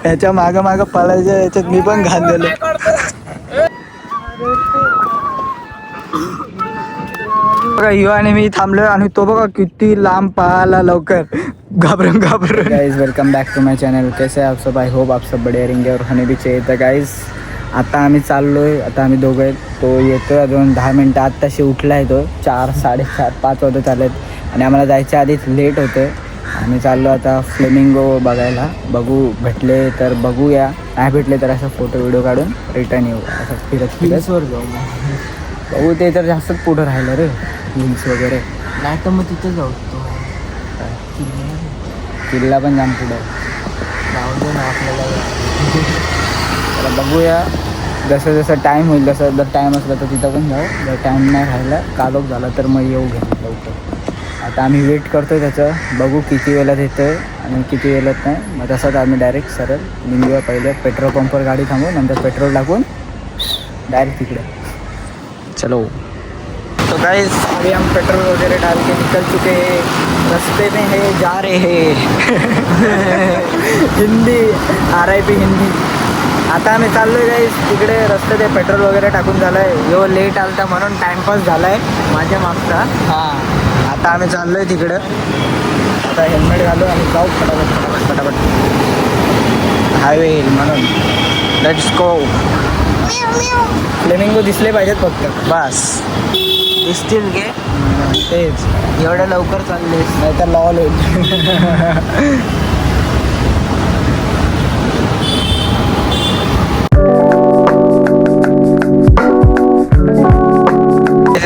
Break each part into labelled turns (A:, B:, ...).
A: याच्या मागं मागं पळायच्या याच्यात मी पण घाण दिलो. बघा यो आणि मी थांबलोय आणि तो बघा किती लांब पळाला लवकर घाबरून घाबरून. Guys welcome back to my channel. कैसे आप सब? आई होप आप सब बढिया रहेंगे और होने भी चाहिए. तर गाइस आता आम्ही चाललोय. आता आम्ही दोघं आहेत. तो येतोय अजून 10 मिनटं. आत्ताशी उठला आहे तो. 4, 4:30, 5 वाजत आलेत आणि आम्हाला जायच्या आधीच लेट होतं. आम्ही चाललो आता फ्लेमिंगो बघायला. बघू भेटले तर बघूया, नाही भेटले तर असं फोटो व्हिडिओ काढून रिटर्न येऊ. असं फिरत फिरत जाऊ. बघू ते तर जास्तच पुढं राहिलं रे, हिल्स वगैरे.
B: नाही तर मग तिथे जाऊ.
A: किल्ला पण जाम पुढं
B: जाऊ ना आपल्याला.
A: तर बघूया जसं जसं टाईम होईल तसं. जर टाईम असला तर तिथं पण जाऊ. जर टाईम नाही राहिला कालोख झाला तर मग येऊ घ्या लवकर. आता आम्ही वेट करतो आहे त्याचं. बघू किती वेळात येतं आहे आणि किती वेळात नाही. मग तसंच आम्ही डायरेक्ट सरळ निघूया. पहिले पेट्रोल पंपवर गाडी थांबू, नंतर पेट्रोल टाकून डायरेक्ट तिकडे चलो. तो गाइस अभी हम पेट्रोल वगैरह डाल के निकल चुके हैं. रास्ते में है जा रहे हैं. हिंदी RIP हिंदी. आता आम्ही चाललोय गाइस तिकडे. रस्ते ते पेट्रोल वगैरे टाकून झालंय. यो लेट आलता म्हणून टाइमपास झालाय माझ्या मागचा. हां आता आम्ही चाललोय तिकडं. आता हेल्मेट घालू आणि जाऊ फटाफट फटाफट फटाफट. हायवे येईल म्हणून लेट्स गो. फ्लेमिंगो दिसले पाहिजेत फक्त बस.
B: दिसतील गे
A: तेच.
B: एवढ्या लवकर चाललेस
A: नाही तर लॉल होईल.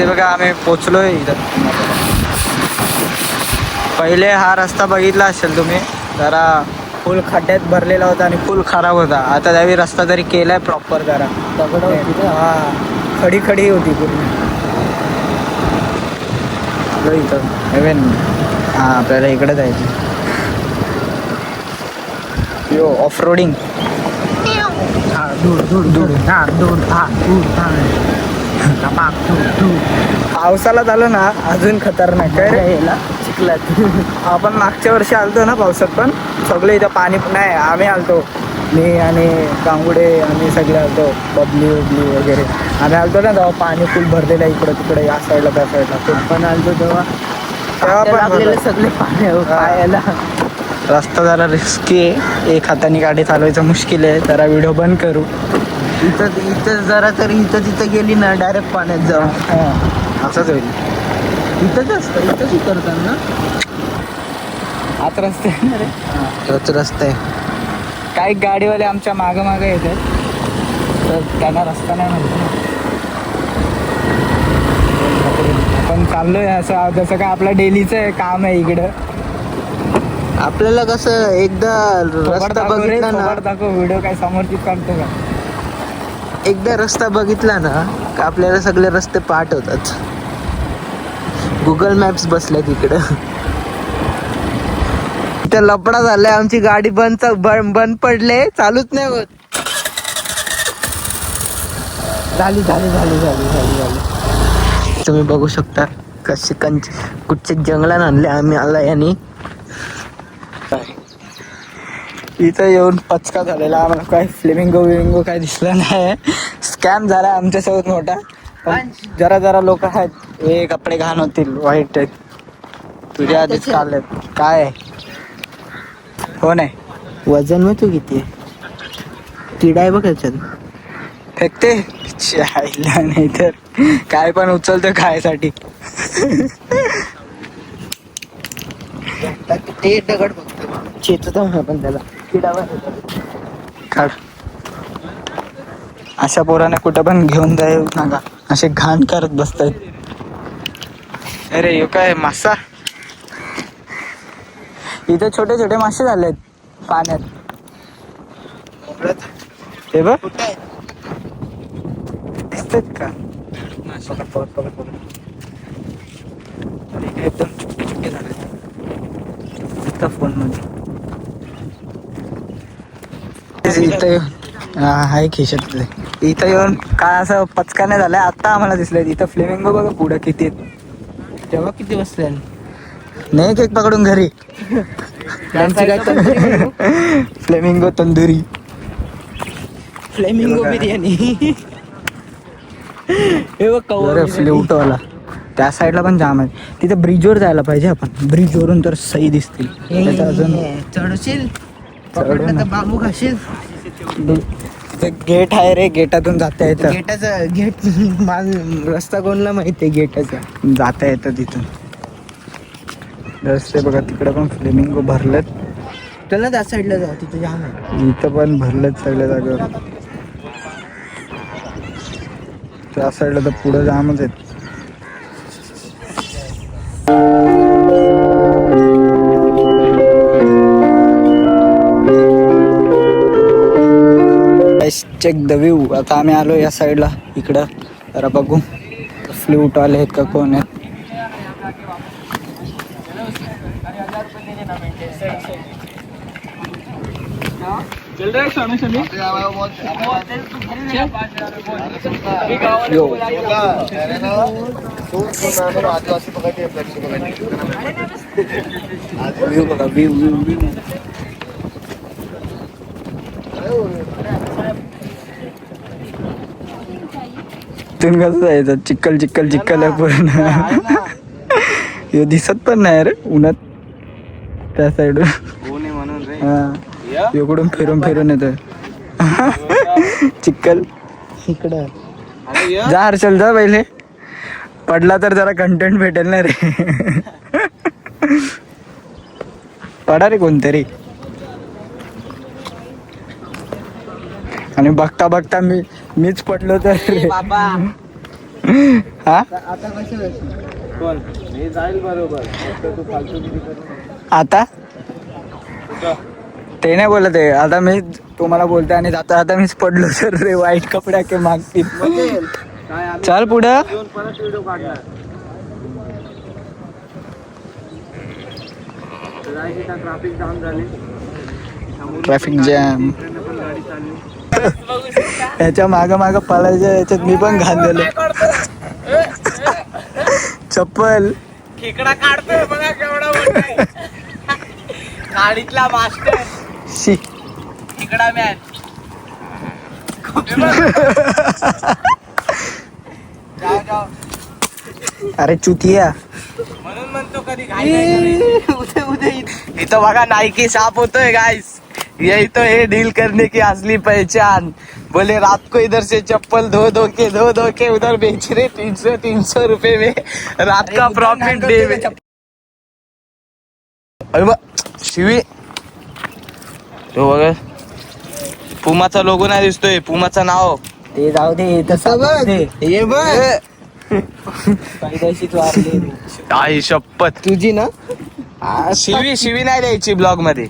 A: बघा आम्ही पोचलोय इथं. पहिले हा रस्ता बघितला असेल तुम्ही, जरा फुल खड्ड्यात भरलेला होता आणि फुल खराब होता. आता त्यावेळी रस्ता तरी केलाय प्रॉपर. जरा
B: दगड होती.
A: हां खडी खडी होती पूर्ण इथं. इव्हन हां आपल्याला इकडे जायचं. यो ऑफ रोडिंग. पावसाला झालं ना अजून खतरनाक आहे.
B: चिखलात
A: आपण मागच्या वर्षी आलतो ना पावसात, पण सगळे इथं पाणी नाही. आम्ही आलतो, मी आणि गांगुडे आम्ही सगळे आलतो. बबली वगैरे आम्ही आलतो ना तेव्हा पाणी फुल भरलेलं इकडं तिकडे, या साईडला त्या साईडला.
B: पण आलतो तेव्हा
A: पण
B: आपल्याला सगळे पायाला.
A: रस्ता जरा रिस्की आहे. एक हाताने गाडी चालवायचं मुश्किल आहे. जरा व्हिडिओ बंद करू.
B: इथं जरा तरी इथं तिथं गेली ना डायरेक्ट पाण्यात जाऊ.
A: हां असंच होईल.
B: इथंच असतं, इथंच उतरतात ना.
A: हाच रस्ता आहे ना रे.
B: तोच रस्ता आहे.
A: काही गाडीवाले आमच्या मागं येतात तर त्यांना रस्ता नाही माहिती. आपण चाललोय असं जसं काय आपलं डेलीचं काम आहे इकडं.
B: आपल्याला कसं एकदा रस्ता बघितला ना,
A: दाखव व्हिडिओ काय समोरची काढतो का.
B: एकदा रस्ता बघितला ना का आपल्याला सगळे रस्ते पाठ होतात. गुगल मॅप्स बसल्या तिकडं. इथं लपडा झालाय. आमची गाडी बंद पडले, चालूच नाही होत. झाली. तुम्ही बघू शकता कसे कुठच्या जंगलात आणले आम्ही आला यांनी.
A: इथं येऊन पचका झालेला आम्हाला. काय फ्लेमिंगो काय दिसलं नाही. स्कॅम झाला आमच्यासोबत मोठा. पण जरा लोक आहेत, हे कपडे घाण होतील, वाईट आहेत. तुझ्या आधीच काढलेत. काय हो नाही.
B: वजन मग तू किती आहे? किडा आहे बघ याच्यात.
A: फेकते नाही तर काय पण उचलतो खायसाठी.
B: ते दगड बघतो चेततो आपण त्याला. किडा
A: काढ. अशा पोराने कुठं पण घेऊन जाऊ नका. असे घाण करत बसतायत. अरे यो काय मासा. इथे छोटे छोटे मासे झालेत पाण्यात. हे बघ दिसतात का. एकदम छोटे झाले फोन मध्ये. इथं हाय खिशातले. इथं येऊन काय असं पचका नाही झालाय. आता आम्हाला दिसलंय इथं फ्लेमिंगो बघा पुढं किती.
B: तेव्हा किती बसले
A: नाही केक पकडून घरी.
B: त्यांची काय तंदुरी
A: फ्लेमिंगो तंदुरी.
B: फ्लेमिंगो बिर्याणी. हे बघ कव्वर
A: फ्ल्यूटवाला त्या साईडला पण जाम आहे. तिथे ब्रिजवर जायला पाहिजे आपण. ब्रिजवरून तर सही दिसतील. त्याचं अजून
B: चढशील पकडलं तर बांबू खाशील.
A: गेट आहे रे, गेटातून जाता येतं.
B: गेटाचा गेट रस्ता कोणला माहिती आहे गेटाचा.
A: जाता येतं तिथून. रस्ते बघा तिकडे पण फ्लेमिंगो भरलेत.
B: चल त्या साईडला जाऊ, तिथे जाम आहे.
A: इथं पण भरलेत सगळ्या जागेवर. त्या साईडला तर पुढे जामच आहेत. Check the view. आता आम्ही आलो या साईडला इकडं. जरा बघू फ्लूट वाले आहेत का कोण आहेत. यो व्ह्यू बघा, व्ह्यू व्ह्यू व्ह्यू. तुम्ही कसं जायचं. चिक्कल चिक्कल चिक्कल आहे पूर्ण. हे दिसत पण नाही रे उन्हात. त्या साईड हा इकडून फिरून फिरून येतोय. चिक्कल
B: इकडं
A: जा हर्षल जा पहिले. पडला तर जरा कंटेंट भेटेल ना रे. पडा रे कोणतरी. आणि बघता बघता मीच पडलो तर रे.
B: बाबा
A: हा
B: आता कसं
C: कोण मी जाईल बरोबर. तू फालतू
A: आता ते नाही बोलत आहे. आता मी तुम्हाला बोलते आणि जाता आता मीच पडलो तर रे. वाईट कपड्या के मागतील.
C: काय
A: चल पुढं.
C: येऊन परत व्हिडिओ काढणार. ट्रॅफिक जाम झाली.
A: Traffic jam.
C: पण गाडी चालली.
A: याच्या माग माग पळायच्या याच्यात मी पण घाललेलो. चप्पल
C: खेकडा काढतोय बघा केवढा मोठा आहे. गाडीतला मास्टर
A: शी.
C: खेकडा मॅन.
A: अरे चुतिया.
C: म्हणून म्हणतो कधी इथं बघा नाईकी साफ होतोय गाइस. यही तो है डील करने की असली पहचान. बोले रात को इधर से चप्पल धो धो के उधर बेच रहे 300 रुपए में. रात का प्रॉफिट दे. शिवी तो बघा पुमाचा लोगो नाही दिसतोय. पुमाचं नाव
A: ते जाऊ दे. तसं बघ
B: हे बघ
A: पैदाशीच वारले.
C: आई शपथ.
B: तुझी ना
C: शिवी नाही द्यायची ब्लॉग मध्ये.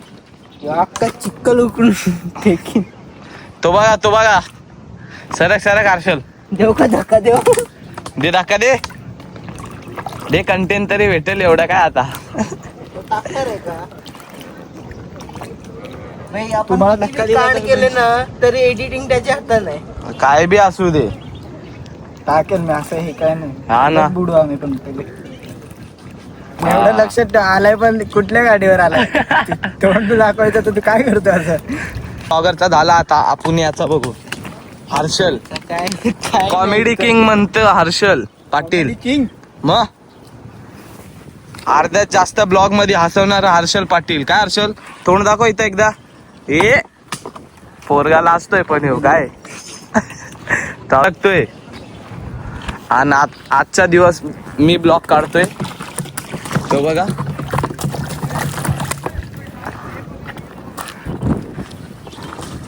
B: अक्का चिक्कल उकडून फेकीन.
C: तो बघा सरक हर्षल.
B: देव का धक्का देव.
C: दे धक्का दे कंटेंट तरी भेटेल. एवढं काय आता.
B: टाकणार आहे का नाही. आपण
A: तुम्हाला
B: किती कांड केले ना तरी एडिटिंग त्याच्या हातात नाही.
C: काय बी असू दे.
A: टाकेल मी असं. हे काय नाही.
C: हा ना.
A: बुडू आम्ही पण पहिले. एवढं लक्षात आलाय पण कुठल्या गाडीवर आलाय. तोंड दाखवायचं तर तू काय करतो असं.
C: ऑगरचा झाला आता. आपण याचा बघू. हर्षल
B: काय
C: कॉमेडी किंग म्हणतं हर्षल पाटील.
A: किंग
C: मग अर्ध्यात जास्त ब्लॉग मध्ये हसवणार हर्षल पाटील. काय हर्षल तोंड दाखव इथं एकदा. ए पोरगाला असतोय पण येऊ काय तळकतोय. आणि आजचा दिवस मी ब्लॉग काढतोय. तो बघा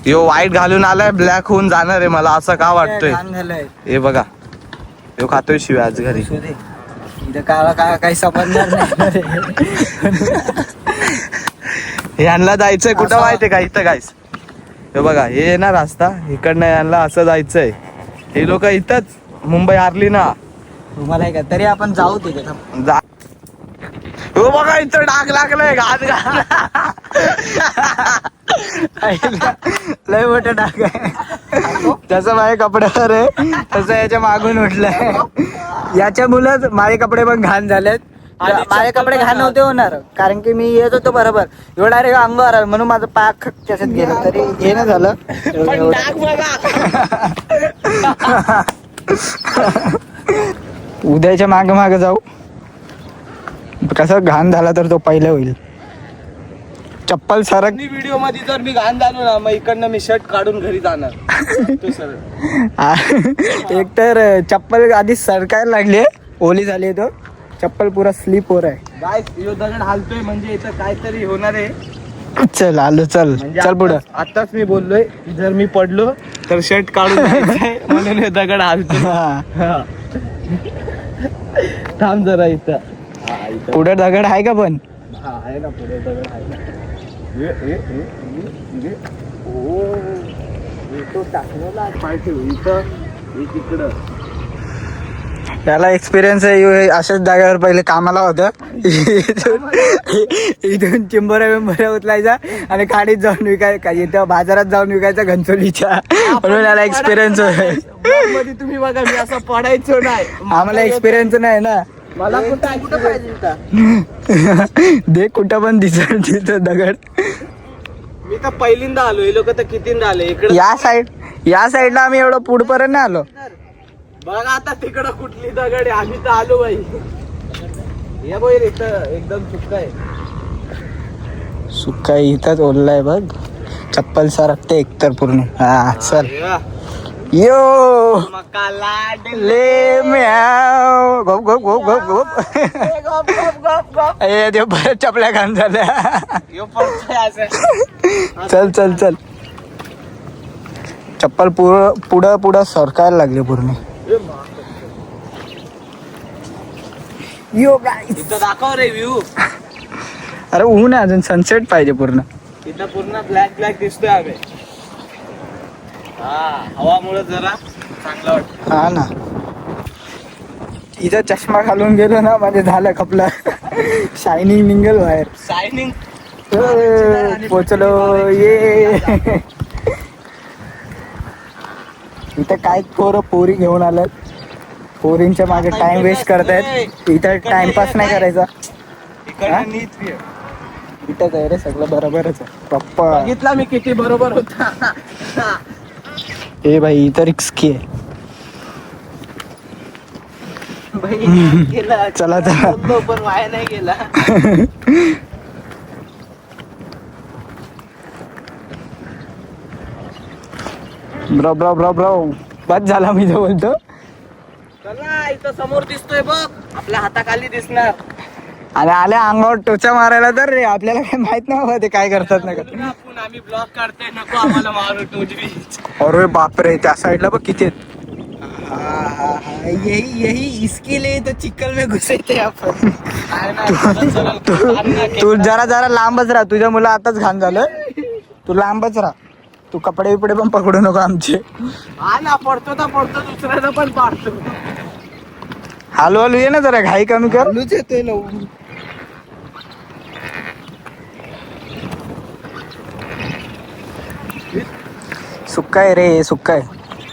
C: यो वाईट घालून आलाय. ब्लॅक होऊन जाणार आहे मला असं का वाटतोय. हे बघा यो खातोय शिवाय आज घरी.
A: इथं काही समजणार नाही.
C: यांना जायचंय कुठं माहितीये का. इथं गाईस हे बघा हे ना रस्ता इकडनं यांना असं जायचंय. हे लोक इथंच मुंबई हारली ना.
A: तुम्हाला आहे का तरी आपण जाऊ तिथे.
C: जा हो बघा इथं डाग लागलाय. घात
A: लय मोठं डाग आहे. जसं माझ्या कपड्यावर आहे तसं याच्या मागून उठलंय. याच्या मुलं माझे कपडे पण घाण झालेत.
C: आणि
A: माझे
C: चप्पल
A: कपडे
C: पण
A: घाण नव्हते होणार, कारण की मी येत होतो बरोबर. एवढा डायरेक्ट अंगावर आला म्हणून माझं पाय त्याच्यात गेलं, तरी हे नाही झालं.
C: पण डाग बघा.
A: उद्याच्या मागे मागे जाऊ, कसं घाण झाला तर तो पहिला होईल. चप्पल सरक.
C: व्हिडिओ मध्ये जर मी घाण झालो ना, मग इकडनं मी शर्ट काढून घरी जाणार. तो सरळ.
A: एक तर चप्पल आधीच सरकायला लागली, ओली झाली तो. चप्पल पुरा स्लिप होर आहे.
C: गाय यो दगड हालतोय म्हणजे इथं काहीतरी होणार आहे.
A: चल आलो, चल
C: म्हणजे
A: चल पुढं.
C: आताच मी बोललोय की जर मी पडलो तर शर्ट काढून जायचंय, म्हणून हे दगड हालतोय.
A: हा.
C: थांब जरा इथं.
A: पुढे दगड आहे का पण?
C: हा आहे ना, पुढे दगड आहे ना. तो टाकलेला पाय ठेव इथं, तिकडं.
A: त्याला एक्सपिरियन्स आहे, अशाच जागेवर पहिले कामाला होतं. इथून चिंबोऱ्या बिंबोऱ्या उचलायचा आणि खाडीत जाऊन विकायचा, इथं बाजारात जाऊन विकायचा घंचोलीच्या. म्हणून त्याला एक्सपिरियन्स आहे.
C: मध्ये तुम्ही बघा, मी असं पडायचो नाही.
A: आम्हाला एक्सपिरियन्स नाही ना.
C: मला कुठं पाहिजे होता.
A: देख कुठं पण दिसत तिथं दगड.
C: मी तर पहिल्यांदा आलो, हे लोक तर कितींदा आले इकडे.
A: या साईडला आम्ही एवढं पुढपर्यंत नाही आलो.
C: बघ आता तिकडं कुठली दगड आहे, आम्ही तर आलो बाई. या बाई इथं एकदम सुक्का आहे.
A: सुक्का इथंच ओललाय बघ. चप्पल सरकते एकतर पूर्ण. हा चल यो
C: मका
A: ले म्याव. गप गप गप गप गप. ए देव, परत चपल्या घाण झाल्या. चल चल चल. चप्पल पुढं पुढं सरकायला लागले पूर्ण. यो गाईस,
C: इथं दाखव रे व्ह्यू.
A: अरे ऊन आहे अजून, सनसेट पाहिजे पूर्ण.
C: इथं पूर्ण ब्लॅक ब्लॅक दिसतोय आम्ही. हा, हवामुळे जरा चांगलं वाटतं.
A: हा ना. इथं चष्मा घालून गेलो ना, म्हणजे झालं खपलं. शायनिंग निघेल बाहेर.
C: शायनिंग
A: पोचलो ये. इथं काय पोरी घेऊन आल्यात, पोरींच्या मागे टाइम वेस्ट करतायत. इथं टाइमपास नाही करायचा.
C: इकडनं नीट view.
A: इथंच आहे रे, सगळं बरोबरच आहे पप्पा.
C: बघितला मी किती बरोबर होता.
A: ए भाई इथं रिस्की आहे.
C: गेला
A: चला चला.
C: पण वाया नाही गेला.
A: ब्रो ब्रो ब्रो ब्रो, बस झाला मी जो बोलतो.
C: चला इथं समोर दिसतोय बघ, आपल्या हाताखाली दिसणार.
A: आणि आल्या अंगावर टोचा मारायला तर रे, आपल्याला काय माहित नाही बाबा ते काय करतात ना.
C: आपण आम्ही ब्लॉक काढतोय, नको आम्हाला मारू टोचबी.
A: अरे बापरे, त्या साईडला बघ किती आहेत.
C: यही इसके लिए तो चिकल में घुसे थे आपण.
A: तू जरा जरा लांबच राहा, तुझ्या मुलं आताच घाण झालं. तू लांबच राहा. तू कपडे बिपडे पण पकडू नको आमचे.
C: हा ना, पडतो तर पडतो, दुसऱ्याला पण पाडतो.
A: हलू हलू ये ना जरा, घाई कमी कर.
C: चालूच येतोय ना.
A: सुक्का आहे रे, सुक्का आहे.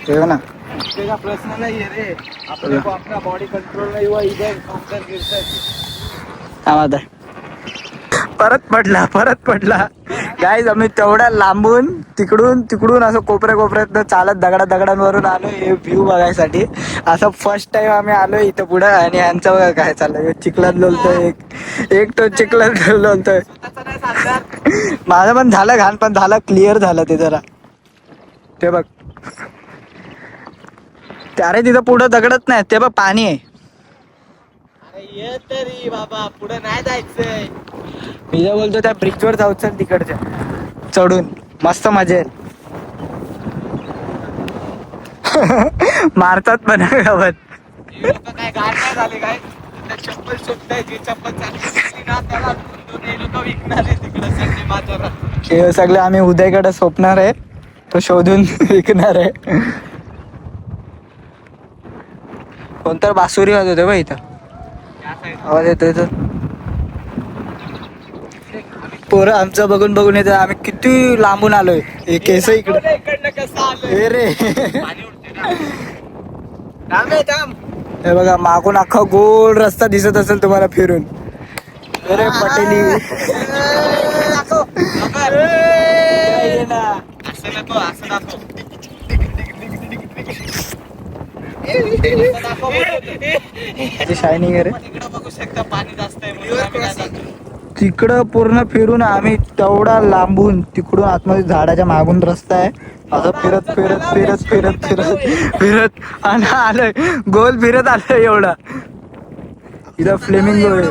A: ते ना
C: त्याचा प्रश्न नाहीये रे, आपल्या बॉडी कंट्रोल नाही हुआ इधर कंकर गिरता.
A: परत पडला. गाईज आम्ही तेवढ्या लांबून तिकडून असं कोपऱ्यात चालत दगडांवरून आलो हे व्ह्यू बघायसाठी. असं फर्स्ट टाइम आम्ही आलो इथं पुढं. आणि यांचं बघा काय चाललंय, चिखलात लोलतोय एक तो चिखलात लोलतोय. माझं पण झालं घाण, पण झालं क्लिअर झालं ते जरा. ते बघ, अरे तिथं पुढं दगडच नाही, ते बघ पाणी आहे.
C: अरे ये तरी बाबा, पुढे नाही जायचंय.
A: मी जर बोलतो त्या ब्रिजवर जाऊ, चल तिकडच्या चढून मस्त मजा येईल. मारतात पण गावात.
C: लोक काय गाड नाही झाले काय, चप्पल शोधताय. जी चप्पल चांगली दिसली ना त्याला लोक विकणार आहे तिकडे संडे बाजारात.
A: हे सगळे आम्ही उदयकडे सोपणार आहे, तो शोधून विकणार आहे. कोणतर बासुरी वाजवतोय बा इथं, आवाज येतोय तर. पोरं आमचं बघून येतं, आम्ही किती लांबून आलोय. हे केस इकडे
C: इकडनं कसं आलं
A: हे रे.
C: पाणी उडते ना. थांब रे, थांब.
A: हे बघा मागून अख्खा गोल रस्ता दिसत असेल तुम्हाला फिरून. अरे पटेली ये ना. शायनिंग आहे रे.
C: बघू शकता पाणी जास्त आहे.
A: तिकडं पूर्ण फिरून आम्ही तेवढा लांबून तिकडून आतमध्ये झाडाच्या मागून रस्ता आहे असं फिरत फिरत फिरत फिरत फिरत फिरत आणि आलोय गोल फिरत आलोय एवढा. इथं फ्लेमिंगो आहे.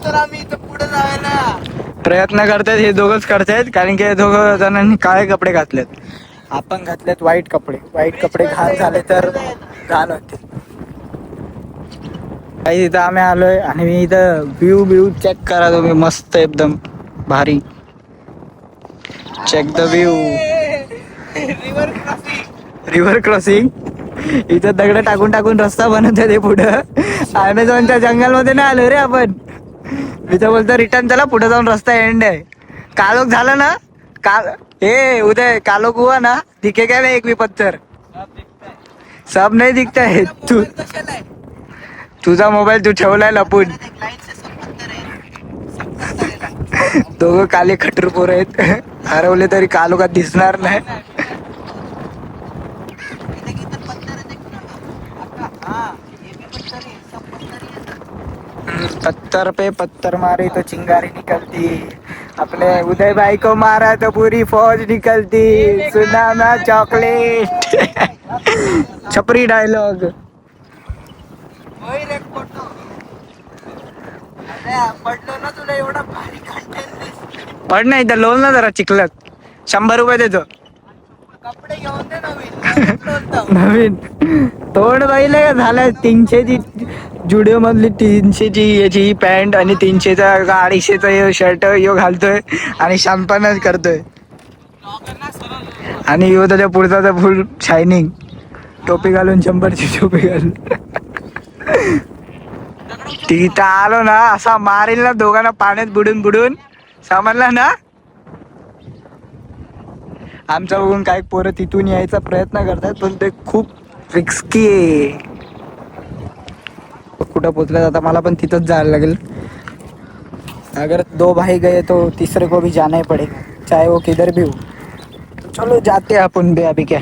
B: तर आम्ही इथं पुढे जायला
A: प्रयत्न करतायत हे दोघंच करतायत कारण की हे दोघं जणांनी काळे कपडे घातलेत. आपण घातलेत वाईट कपडे. वाईट कपडे घाण झाले तर घाण होते. काही इथं आम्ही आलोय आणि मी इथं व्ह्यू चेक करा तुम्ही. मस्त एकदम भारी. Check the view. River crossing. इथं दगड टाकून टाकून रस्ता बनवते ते पुढं. अमेझॉनच्या जंगलमध्ये नाही आलो रे आपण. मी तर बोलतो रिटर्न चला पुढे जाऊन रस्ता एंड आहे. कालोख झालं ना हे उदय कालोख हुआ ना दिखे क्या एक भी पत्थर. सब नाही दिखता है. तुझा मोबाईल तू ठेवलाय लपून. दोघं काले खटर पोर आहेत. हरवले तरी कालोखात दिसणार नाही. पत्थर पे पत्थर मारे तो चिंगारी निकलती. अपने उदय भाई को मारा तो पूरी फौज निकलती. सुना ना चॉकलेट. छपरी डायलॉग.
B: पडलो ना तुला एवढा भारी कंटेंट.
A: पड नाही इथं लोन ना जरा चिखलात. 100 रुपये देतो.
B: कपडे घेऊन दे नवीन.
A: नवीन तोंड पाहिलं का झालं. 300ची जुडिओ मधली 300ची याची पॅन्ट आणि 300चा 250चा शर्ट यो घालतोय आणि शॅम्पनच करतोय. आणि यो त्याच्या पुढचा फुल शायनिंग टोपी घालून 100ची टोपी घालून. तिथं आलो ना असा मारेल ना दोघांना पाण्यात बुडून बुडून. समजला ना. आमच्या बघून काही पोरं तिथून यायचा प्रयत्न करतात पण ते खूप रिस्की आहे. कुठं पोचलं जाता मला पण तिथंच जायला लागेल. अगर 2 भाई गए तो तीसरे को भी जाना ही पड़ेगा चाहे वो किधर भी हो. चलो जाते हैं अपन भी. अभी क्या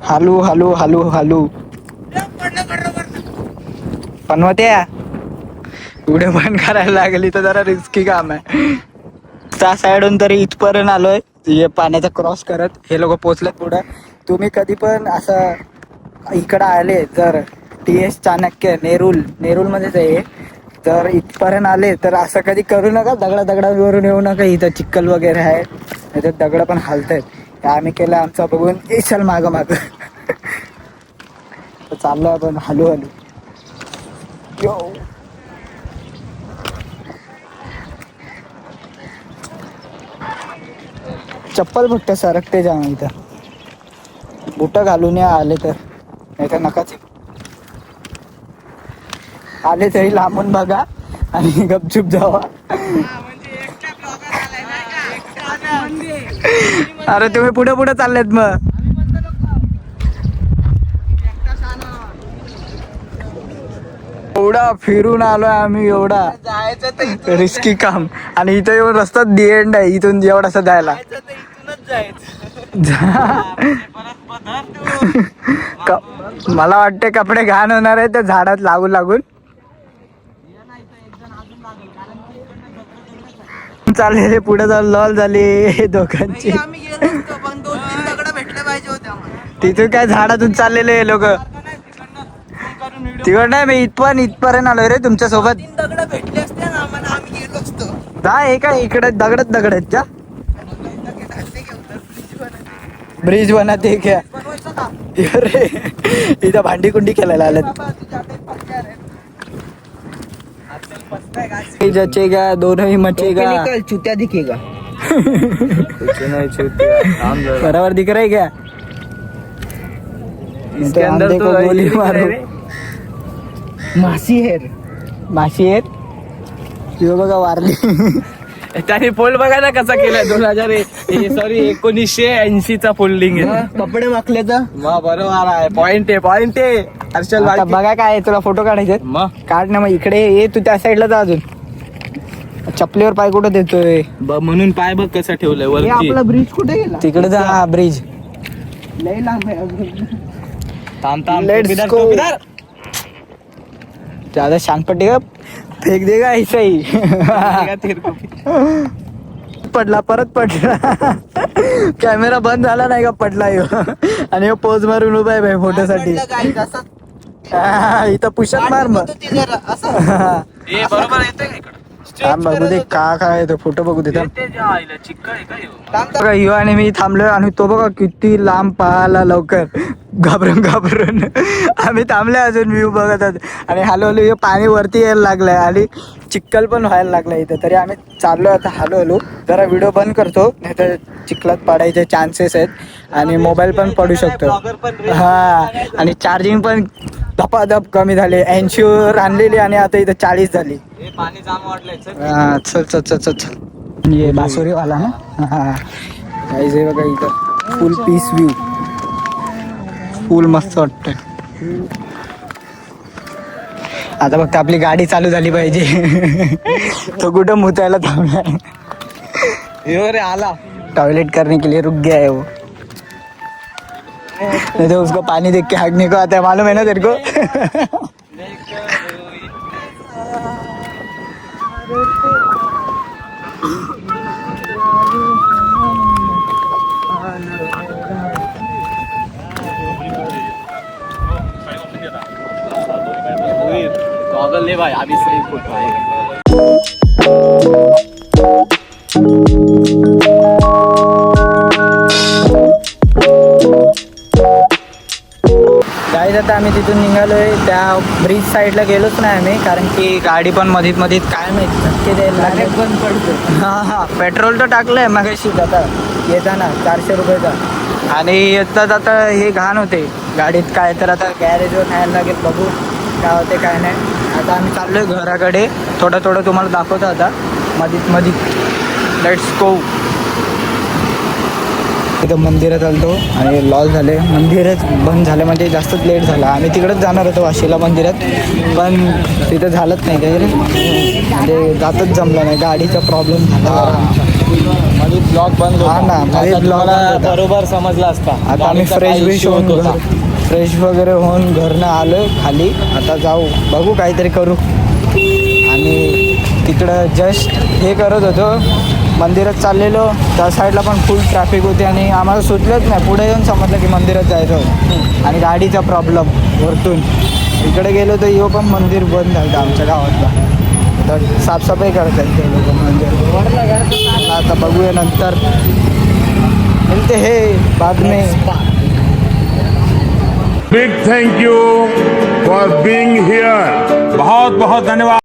A: हालू हालू हालू हालू पनवत्या व्हिडिओ बंद करायला लागली तर जरा रिस्की काम आहे. त्या साईडून तरी इथपर्यंत आलोय. हे पाण्याचा क्रॉस करत हे लोक पोचलेत पुढं. तुम्ही कधी पण असं इकडं आले तर TS चाणक्य नेरूलमध्येच आहे तर इथपर्यंत आले तर असं कधी करू नका. दगडावरून येऊ नका. इथं चिखल वगैरे आहे. इथं दगड पण हालतायत. आम्ही केलं आमचा बघून चल मागं मागं. चाललो आपण हलू हलू. यो चप्पल फक्त सरकते जाम. इथं बुटं घालून या आले तर नाही तर नकाच. आले तरी लांबून बघा आणि गपचूप जावा. अरे तुम्ही पुढे पुढे चाललेत मग. एवढा फिरून आलोय आम्ही. एवढा
B: जायचं
A: रिस्की काम. आणि इथं येऊन रस्ता दी एंड आहे. इथून एवढासा जायला मला वाटते कपडे घाण होणार आहे त्या झाडात लागून लागून. चालले पुढे जाऊन लॉल झाली दोघांची.
B: आम्ही गेलो असतो पण 2-3 दगड भेटले पाहिजे होते आम्हाला.
A: तिथून काय झाडातून चाललेले लोक. तिकड नाही मी इथपर्यंत आलोय रे तुमच्या सोबत.
B: 3 दगड भेटले असते ना आम्हाला आम्ही गेलो असतो.
A: जा हे काय इकडे दगड आहेत का. ब्रिज बनते क्या. अरे इथं भांडी कुंडी खेळायला आलेत. जचेगा दोनों मचेगा.
B: चुत्या दिखेगा.
A: बराबर दिख रहा है क्या.
C: इसके अंदर तो
A: गोली मारो.
B: मासी हेर
A: माशी आहेत. बघा वारली.
C: त्याने फोल्ड बघा ना कसा केलाय 1980 चा फोल्डिंग आहे.
B: कपडे माखल्याचं
C: बरोबर आहे. पॉइंट आहे हर्षल
A: आता बघा काय आहे, तुला फोटो काढायचे
C: मग
A: काढ ना. मग इकडे ये, तू त्या साईडला जा अजून. चपलीवर पाय कुठं देतोय?
C: म्हणून पाय बघ कसा ठेवलाय
B: हे
C: वरती.
B: आपला ब्रिज कुठे गेला?
A: तिकडे जा. हा ब्रिज.
B: लय लांब आहे अजून.
A: Let's go. ज्यादा शानपट्टी का फेक देगा ऐसा ही. पडला, परत पडला. कॅमेरा बंद झाला नाही का, पडला ह्यो. आणि ह्यो पोज मारून उभा आहे भाई फोटोसाठी. इथं पुषक मार मग.
C: बरोबर येते का इकडं?
A: थांब बघू दे का काय तो फोटो बघू दे.
C: चिक्का आहे का ह्यो?
A: बघा ह्यो आणि मी थांबलोय आणि तो बघा किती लांब पळाला लवकर. घाबरून आम्ही थांबले अजून व्ह्यू बघत आहोत. आणि हळूहळू हे पाणी वरती यायला लागलंय आणि चिखल पण व्हायला लागला इथं. तरी आम्ही चाललोय आता हळूहळू. जरा व्हिडिओ बंद करतो, नाही तर चिखलात पडायचे चान्सेस आहेत आणि मोबाईल पण पडू शकतो. हा, आणि चार्जिंग पण धपाधप कमी झाले. 80 वर आणलेली आणि आता इथं 40 झाली.
C: पाणी जाम वाटलंय.
A: हा, चल चल चल चल चल. ये बासुरीवाला ना. हा, काहीच आहे बघा इथं. फुल पीस व्ह्यू, फुल मस्त वाटतंय. आता फक्त आपली गाडी चालू झाली पाहिजे. तो कुठं मुतायला थांबलाय.
C: रे आला
A: टॉयलेट करने के लिए रुक गया है वो. नहीं तो उसको पानी देख के हगने को आता है, मालूम है ना तेरे को.
C: गॉगल ले भाई, अभी सही फोटो आएगा.
A: गाईज आता आम्ही तिथून निघालोय. त्या ब्रिज साईडला गेलोच नाही आम्ही, कारण की गाडी पण मधीत काय माहिती धक्के द्यायला लागले.
B: बंद पडतो.
A: हा, पेट्रोल तर टाकलंय मगाशी आता येताना 400 रुपयाचा. आणि येतात आता हे घाण होते गाडीत काय, तर आता गॅरेजवर न्यायला लागेल. बघू काय होते काय नाही. आता आम्ही चाललोय घराकडे. थोडं तुम्हाला दाखवतो आता मधीत. Let's go. इथं मंदिरात आलतो आणि लॉस झाले. मंदिरच बंद झालं म्हणजे जास्तच लेट झाला. आम्ही तिकडंच जाणार होतो वाशीला मंदिरात, पण तिथं झालंच नाही काय रे. म्हणजे जातच जमलं नाही, गाडीचा प्रॉब्लेम झाला आमचा.
C: मध्ये ब्लॉग बंद
A: हा ना, मध्ये ब्लॉग
C: बरोबर समजला असता.
A: आता आम्ही फ्रेश वगैरे होऊन घरनं आलो खाली. आता जाऊ, बघू काहीतरी करू. आणि तिकडं जस्ट हे करत होतो, मंदिरात चाललेलो. त्या साईडला पण फुल ट्रॅफिक होती आणि आम्हाला सुचलंच नाही. पुढे येऊन समजलं की मंदिरात जायचं आणि गाडीचा प्रॉब्लेम वरतून. इकडे गेलो तर यो पण मंदिर बंद झालं आमच्या गावातला. तर साफसफाई करत आहेत ते लोक मंदिर. आता बघूया नंतर, मिळते हे बाद में.
D: Big thank you for being here. बहुत बहुत धन्यवाद.